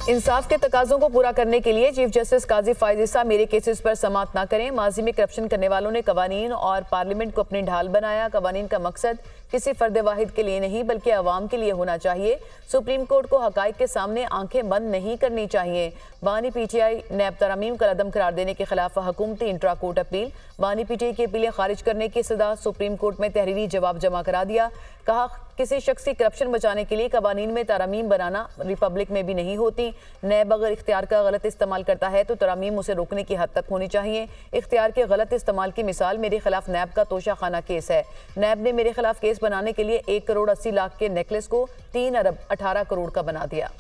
इंसाफ के तकाजों को पूरा करने के लिए चीफ जस्टिस काजी फायद ईसा मेरे केसेस पर समाअत न करें। माजी में करप्शन करने वालों ने कवानीन और पार्लियामेंट को अपनी ढाल बनाया। कवानीन का मकसद किसी फर्द वाहिद के लिए नहीं बल्कि अवाम के लिए होना चाहिए। सुप्रीम कोर्ट को हकाइक के सामने आंखें बंद नहीं करनी चाहिए। बानी पीटीआई नैब तरमीम का अदम करार देने के खिलाफ हुकूमती इंट्रा कोर्ट अपील। बानी पीटीआई की अपीलें खारिज करने की सदा। सुप्रीम कोर्ट में तहरीरी जवाब जमा करा दिया। कहा किसी शख्स की करप्शन बचाने के लिए कवानीन में तरमीम बनाना रिपब्लिक में भी नहीं होती। नैब अगर इख्तियार का गलत इस्तेमाल करता है तो तरमीम उसे रोकने की हद तक होनी चाहिए। इख्तियार के गलत इस्तेमाल की मिसाल मेरे खिलाफ नैब का तोशा खाना केस है। नैब ने मेरे खिलाफ केस बनाने के लिए 1 करोड़ 80 लाख के नेकलेस को 3 अरब 18 करोड़ का बना दिया।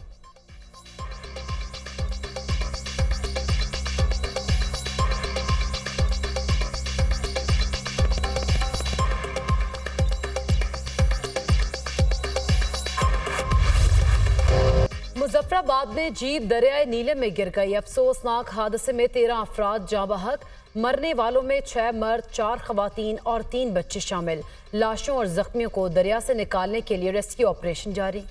मुजफ्फराबाद में जीप दरियाए नीलम में गिर गई। अफसोसनाक हादसे में 13 अफराद जाँ बहक। मरने वालों में 6 मर्द, 4 खवातीन और 3 बच्चे शामिल। लाशों और जख्मियों को दरिया से निकालने के लिए रेस्क्यू ऑपरेशन जारी।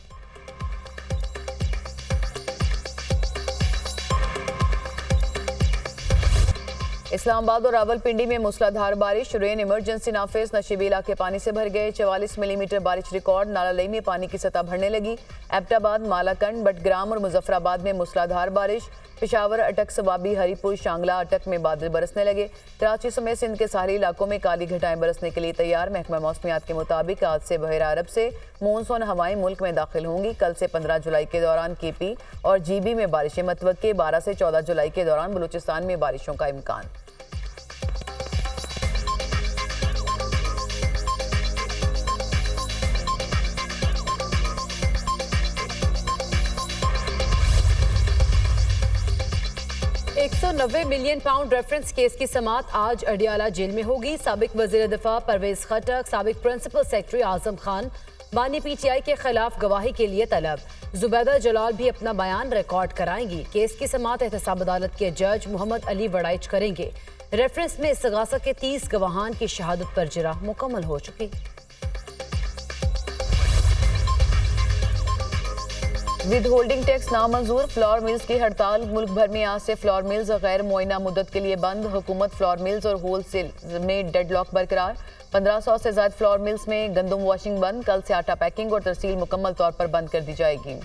इस्लामाबाद और रावलपिंडी में मूसलाधार बारिश। रेन इमरजेंसी नाफिज। नशीबी इलाके पानी से भर गए। 44 मिलीमीटर बारिश रिकॉर्ड। नालालई में पानी की सतह बढ़ने लगी। एबटाबाद, मालाकंड, बटग्राम और मुजफ्फराबाद में मूसलाधार बारिश। पेशावर, अटक, सवाबी, हरीपुर, शांगला, अटक में बादल बरसने लगे। कराची समेत सिंध के सारे इलाकों में काली घटाएं बरसने के लिए तैयार। महकमा मौसमियात के मुताबिक आज से बहरा अरब से मानसून हवाएं मुल्क में दाखिल होंगी। कल से 15 जुलाई के दौरान केपी और जीबी में बारिशें मतवक्के। 12 से 14 जुलाई के दौरान बलूचिस्तान में बारिशों का इम्कान। £190 मिलियन रेफरेंस केस की समाअत आज अडियाला जेल में होगी। साबिक वजीर दिफा परवेज खटक, साबिक प्रिंसिपल सेक्रेटरी आजम खान, बानी पीटीआई के खिलाफ गवाही के लिए तलब। जुबैदा जलाल भी अपना बयान रिकॉर्ड कराएंगी। केस की समाअत एहतसाब अदालत के जज मोहम्मद अली वड़ाइच करेंगे। रेफरेंस में इस्तगासा के 30 गवाहान की शहादत पर जिरा मुकम्मल हो चुकी। विद होल्डिंग टैक्स नामंजूर। फ्लोर मिल्स की हड़ताल। मुल्क भर में आज से फ्लोर मिल्स गैर मुआयना मुद्दत के लिए बंद। हुकूमत फ्लोर मिल्स और होलसेल में डेडलॉक बरकरार। 1500 से ज्यादा फ्लोर मिल्स में गंदम वॉशिंग बंद। कल से आटा पैकिंग और तरसील मुकम्मल तौर पर बंद कर दी जाएगी।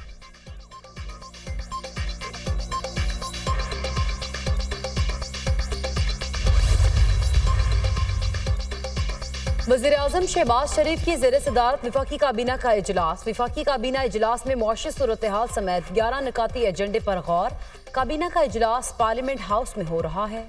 वज़ीर आज़म शहबाज शरीफ की ज़ेर सदारत विफाकी काबीना का इजलास। विफाकी काबीना इजलास में मुआशी सूरत हाल समेत 11 निकाती एजेंडे पर गौर। काबीना का इजलास पार्लियामेंट हाउस में हो रहा है।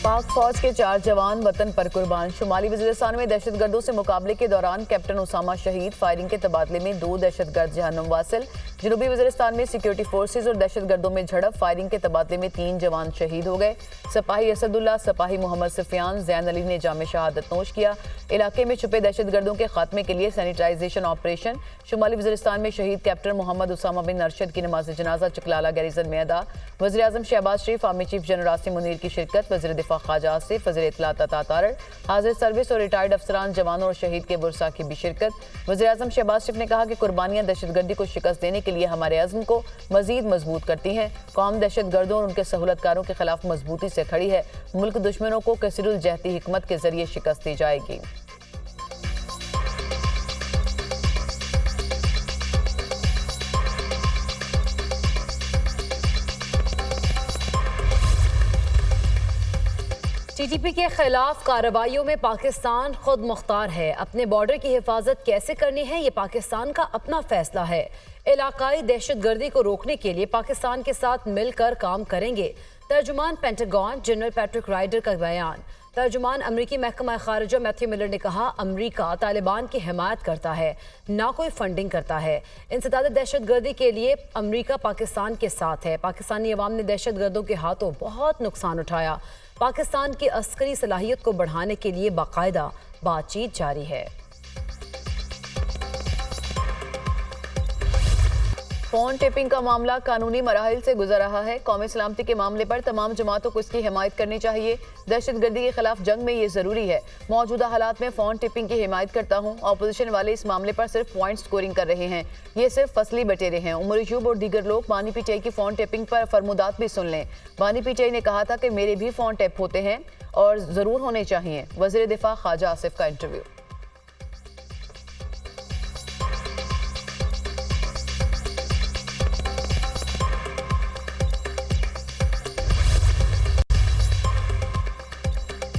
पाक फौज के 4 जवान वतन पर कुर्बान। शुमाली वज़ीरिस्तान में दहशतगर्दों से मुकाबले के दौरान कैप्टन उसामा शहीद। फायरिंग के तबादले में 2 दहशतगर्द जहन्नुम वासिल। जनूबी वज़ीरिस्तान में सिक्योरिटी फोर्सेज और दहशतगर्दों में झड़प। फायरिंग के तबादले में 3 जवान शहीद हो गए। सिपाही असदुल्ला, सिपाही मोहम्मद सफियान, जैन अली ने जाम शहादत नोश किया। इलाके में छुपे दहशतगर्दों के खात्मे के लिए सैनिटाइजेशन ऑपरेशन। शुमाली वज़ीरिस्तान में शहीद कैप्टन मोहम्मद उसामा बिन अरशद की नमाज जनाजा चकलाला गैरिजन में अदा। वज़ीर आज़म Shehbaz Sharif, army chief general Asim Munir की शिरकत। वज़ीर दिफा ख्वाजा आसिफ, वज़ीर इत्तलात अता तारड़, हाजिर सर्विस और रिटायर्ड अफसरान, जवानों और शहीद के बुरसा की भी शिरकत। वज़ीर आज़म शहबाज शरीफ ने कहा कि कुर्बानियां दहशतगर्दी को शिकस्त देने के लिए हमारे अज़्म को मजीद मजबूत करती हैं। कौम दहशतगर्दों और उनके सहूलतकारों के खिलाफ मजबूती से खड़ी है। मुल्क दुश्मनों को कसीरुल जहती हिकमत के जरिए शिकस्त दी जाएगी। टीटीपी के खिलाफ कार्रवाइयों में पाकिस्तान खुद मुख्तार है। अपने बॉर्डर की हिफाजत कैसे करनी है ये पाकिस्तान का अपना फैसला है। इलाकाई दहशतगर्दी को रोकने के लिए पाकिस्तान के साथ मिलकर काम करेंगे। तर्जुमान पेंटागन जनरल पैट्रिक राइडर का बयान। तर्जुमान अमरीकी महकमा खारजा मैथ्यू मिलर ने कहा, अमरीका तालिबान की हिमायत करता है, ना कोई फंडिंग करता है। इंसदाद दहशतगर्दी के लिए अमरीका पाकिस्तान के साथ है। पाकिस्तानी अवाम ने दहशतगर्दों के हाथों बहुत नुकसान उठाया। पाकिस्तान की अस्करी सलाहियत को बढ़ाने के लिए बाकायदा बातचीत जारी है। फोन टेपिंग का मामला कानूनी मराहिल से गुजर रहा है। कौमी सलामती के मामले पर तमाम जमातों को इसकी हिमायत करनी चाहिए। दहशतगर्दी के खिलाफ जंग में ये जरूरी है। मौजूदा हालात में फोन टेपिंग की हिमायत करता हूँ। अपोजिशन वाले इस मामले पर सिर्फ पॉइंट स्कोरिंग कर रहे हैं। ये सिर्फ फसली बटेरे हैं। उमर अयूब और दीगर लोग बानी पीटीआई की फोन टेपिंग पर फरमुदात भी सुन लें। बानी पीटीआई ने कहा था कि मेरे भी फोन टेप होते हैं और जरूर होने चाहिए। वज़ीर दिफा ख्वाजा आसिफ का इंटरव्यू।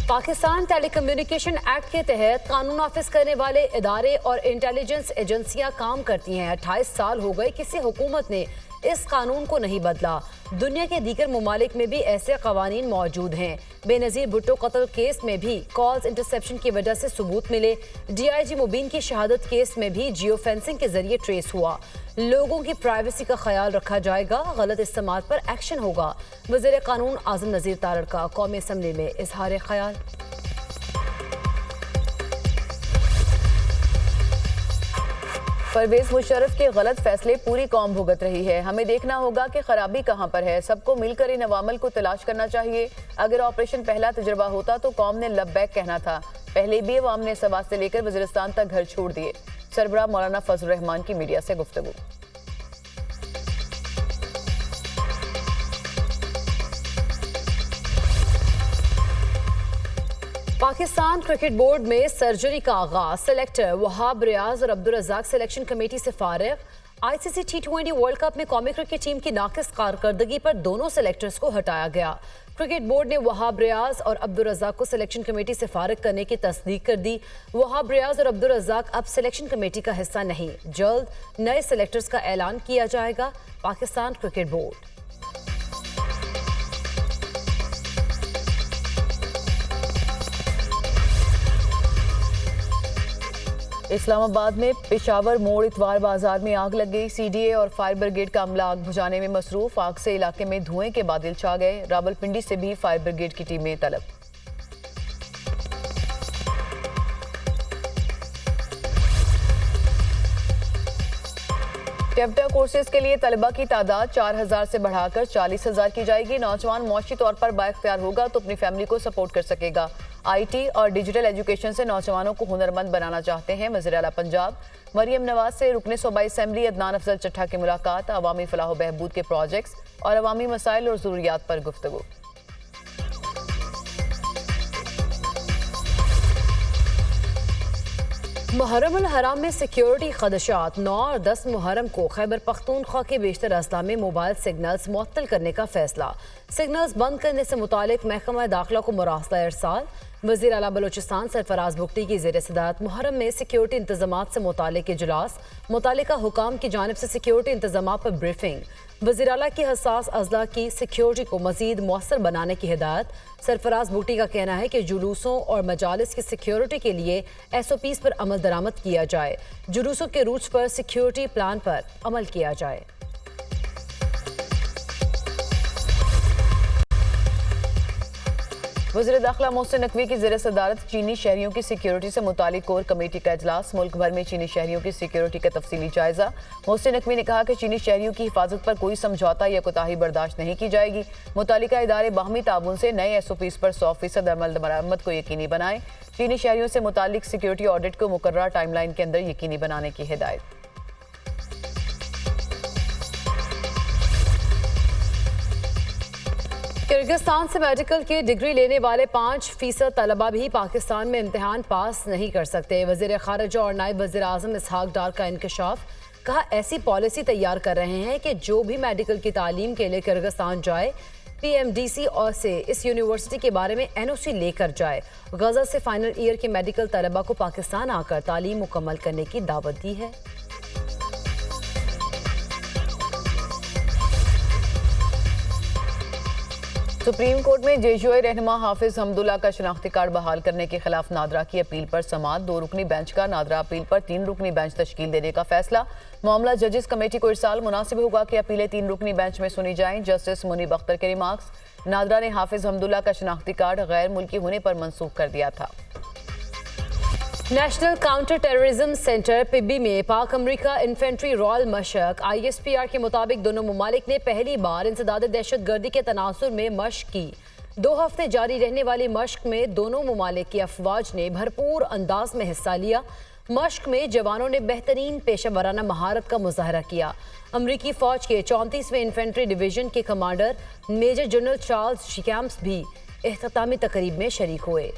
पाकिस्तान टेलीकम्युनिकेशन एक्ट के तहत कानून नाफिज करने वाले इदारे और इंटेलिजेंस एजेंसियां काम करती हैं। 28 साल हो गए किसी हुकूमत ने इस कानून को नहीं बदला। दुनिया के दीगर ममालिक में भी ऐसे कवानीन मौजूद हैं। बेनज़ीर भुट्टो कत्ल केस में भी कॉल्स इंटरसेप्शन की वजह से सबूत मिले। DIG मुबीन की शहादत केस में भी जियो फेंसिंग के जरिए ट्रेस हुआ। लोगों की प्राइवेसी का ख्याल रखा जाएगा, गलत इस्तेमाल पर एक्शन होगा। वज़ीर कानून आज़म नज़ीर तारड़ का कौमी असम्बली में इजहार ख्याल। परवेज मुशर्रफ के गलत फैसले पूरी कौम भुगत रही है। हमें देखना होगा कि खराबी कहां पर है। सबको मिलकर इन अवामल को तलाश करना चाहिए। अगर ऑपरेशन पहला तजुर्बा होता तो कौम ने लब्बैक कहना था। पहले भी अवाम ने सवात से लेकर वज़ीरिस्तान तक घर छोड़ दिए। सरबराह मौलाना फजल रहमान की मीडिया से गुफ्तगू। पाकिस्तान क्रिकेट बोर्ड में सर्जरी का आगाज। सेलेक्टर वहाब रियाज और अब्दुल रज़ाक सिलेक्शन कमेटी से फारिग। ICC T20 वर्ल्ड कप में कौमी क्रिकेट टीम की नाकिस कारकर्दगी पर दोनों सेलेक्टर्स को हटाया गया। क्रिकेट बोर्ड ने वहाब रियाज और अब्दुल रज़ाक को सिलेक्शन कमेटी से फारिग करने की तस्दीक कर दी। वहाब रियाज और अब्दुल रज़ाक अब सिलेक्शन कमेटी का हिस्सा नहीं। जल्द नए सेलेक्टर्स का ऐलान किया जाएगा। Pakistan cricket board. इस्लामाबाद में पेशावर मोड़ इतवार बाजार में आग लग गई। CDA और फायर ब्रिगेड का अमला आग बुझाने में मसरूफ। आग से इलाके में धुएं के बादल छा गए। रावलपिंडी से भी फायर ब्रिगेड की टीमें तलब। टेप्टा कोर्सेज के लिए तलबा की तादाद 4000 से बढ़ाकर 40,000 की जाएगी। नौजवान मौशी तौर पर बाइख्तियार होगा तो अपनी फैमिली को सपोर्ट कर सकेगा। IT और डिजिटल एजुकेशन से नौजवानों को हुनरमंद बनाना चाहते हैं। वज़ीर आला पंजाब मरियम नवाज से रुकने सूबाई असेंबली अदनान अफजल चट्ठा की मुलाकात। अवामी फलाह व बहबूद के प्रोजेक्ट्स और अवामी मसाइल और ज़रूरियात पर गुफ्तगू। मुहर्रम अल हराम में सिक्योरिटी खदशात। 9 और 10 मुहर्रम को खैबर पख्तूनख्वा के बेशतर अजला में मोबाइल सिग्नल्स मुअत्तल करने का फैसला। सिग्नल्स बंद करने से मुतालिक महकमा दाखिला को मुरासला इरसाल। वज़ीर आला बलोचिस्तान सरफराज बुगटी की ज़ेर सदारत मुहर्रम में सिक्योरिटी इंतजामात से मुतालिक इजलास। मुतालिका हुकाम की जानिब से सिक्योरिटी इंतजामात पर ब्रीफिंग। वज़ीर आला की हसास अजला की सिक्योरिटी को मज़ीद मौसर बनाने की हिदायत। सरफराज बुगटी का कहना है कि जुलूसों और मजालिस की सिक्योरिटी के लिए SOPs पर अमल दरामद किया जाए। जुलूसों के रूट्स पर सिक्योरिटी प्लान पर अमल किया जाए। वज़ीर दाखिला मोहसिन नकवी की ज़ेर सदारत चीनी शहरियों की सिक्योरिटी से मुतालिक कोर कमेटी का इजलास। मुल्क भर में चीनी शहरियों की सिक्योरिटी का तफसीली जायजा। मोहसिन नकवी ने कहा कि चीनी शहरियों की हिफाजत पर कोई समझौता या कोताही बर्दाश्त नहीं की जाएगी। मुतालिका इदारे बाहमी ताउन से नए SOPs पर 100% अमल दरामद को यकीनी बनाएं। चीनी शहरियों से मुतालिक सिक्योरिटी ऑडिट को मुकर्रर टाइमलाइन के अंदर यकीनी बनाने की हिदायत। किर्गिस्तान से मेडिकल की डिग्री लेने वाले 5% तलबा भी पाकिस्तान में इम्तिहान पास नहीं कर सकते। वज़ीर ख़ारिजा और नायब वज़ीर आज़म इसहाक डार का इंकशाफ। कहा ऐसी पॉलिसी तैयार कर रहे हैं कि जो भी मेडिकल की तालीम के लिए किर्गिस्तान जाए PMDC और से इस यूनिवर्सिटी के बारे में NOC लेकर जाए। गज़ा से फाइनल ईयर के मेडिकल तलबा को पाकिस्तान आकर तालीम मुकम्मल करने की दावत दी है। सुप्रीम कोर्ट में JUI रहनुमा हाफिज हमदुल्ला का शनाख्ती कार्ड बहाल करने के खिलाफ नादरा की अपील पर समाअत। 2 रुकनी बेंच का नादरा अपील पर 3 रुकनी बेंच तश्कील देने का फैसला। मामला जजेस कमेटी को इरसाल। मुनासिब होगा कि अपीलें 3 रुकनी बेंच में सुनी जाएं। जस्टिस मुनीब अख्तर के रिमार्क्स। नादरा ने हाफिज हमदुल्ला का शनाख्ती कार्ड गैर मुल्की होने पर मंसूख कर दिया था। नेशनल काउंटर टेररिज्म सेंटर पिब्बी में पाक अमरीका इन्फेंट्री रॉयल मशक ISPR के मुताबिक दोनों ममालिक ने पहली बार इंसदाद दहशतगर्दी के तनासुर में मशक की। 2 हफ्ते जारी रहने वाली मशक में दोनों ममालिक की अफवाज ने भरपूर अंदाज में हिस्सा लिया। मशक में जवानों ने बेहतरीन पेशा वराना महारत का मुजाहरा किया। अमरीकी फौज के 34वें इन्फेंट्री डिवीजन के कमांडर मेजर जनरल चार्ल्स शिकैम्स भी इख्तितामी तकरीब में शरीक हुए।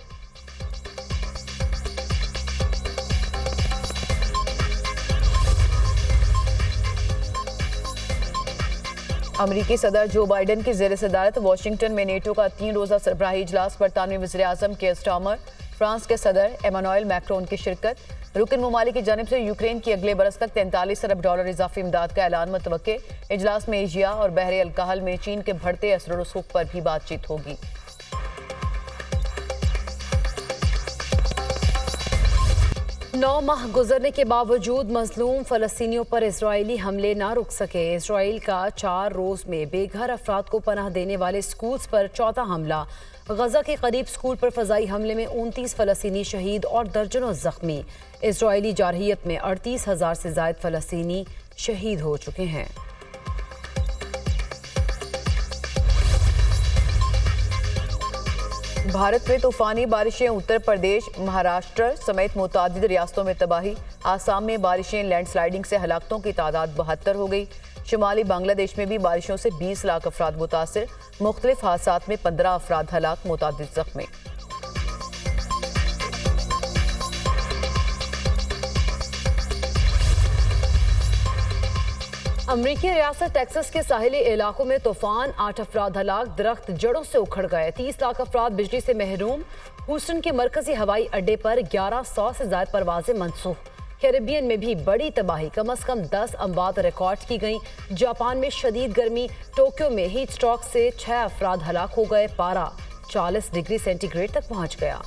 अमरीकी सदर जो बाइडन की जेर सदारत वाशिंगटन में नेटो का 3 रोज़ा सरबराही इजलास, बरतानवी वज़ीर आज़म केयर स्टार्मर, फ्रांस के सदर एमानुएल मैक्रोन की शिरकत। रुकन ममालिक की जानिब से यूक्रेन की अगले बरस तक $43 अरब इजाफी इमदाद का ऐलान मुतवक्के। इजलास में एशिया और बहरे अलकाहल में चीन के बढ़ते असर रसूख पर भी बातचीत होगी। 9 माह गुजरने के बावजूद मजलूम फ़लस्तीनियों पर इजरायली हमले ना रुक सके। इसराइल का 4 रोज़ में बेघर अफराद को पनाह देने वाले स्कूल्स पर चौथा हमला। गजा के करीब स्कूल पर फ़ज़ाई हमले में 29 फ़लस्तीनी शहीद और दर्जनों जख्मी। इसराइली जारहियत में 38,000 से ज़ायद फ़लस्तीनी शहीद हो चुके हैं। भारत में तूफानी बारिशें, उत्तर प्रदेश, महाराष्ट्र समेत मुतअद्दिद रियासतों में तबाही। आसाम में बारिशें, लैंडस्लाइडिंग से हलाकतों की तादाद 72 हो गई। शुमाली बांग्लादेश में भी बारिशों से 20 लाख अफराद मुतासिर। मुख्तलिफ हादसात में 15 अफराद हलाक, मुतअद्दिद जख्मी। अमरीकी रियासत टेक्सास के साहिली इलाकों में तूफान, 8 अफराद हलाक, दरख्त जड़ों से उखड़ गए। 30 लाख अफराद बिजली से महरूम। ह्यूस्टन के मरकजी हवाई अड्डे पर 1100 से ज्यादा परवाजें मनसूख। कैरिबियन में भी बड़ी तबाही, कम अज कम 10 अमवात रिकॉर्ड की गई। जापान में शदीद गर्मी, टोक्यो में हीट स्ट्रोक से 6 अफराद हलाक हो गए। पारा 40 डिग्री सेंटीग्रेड तक पहुंच गया।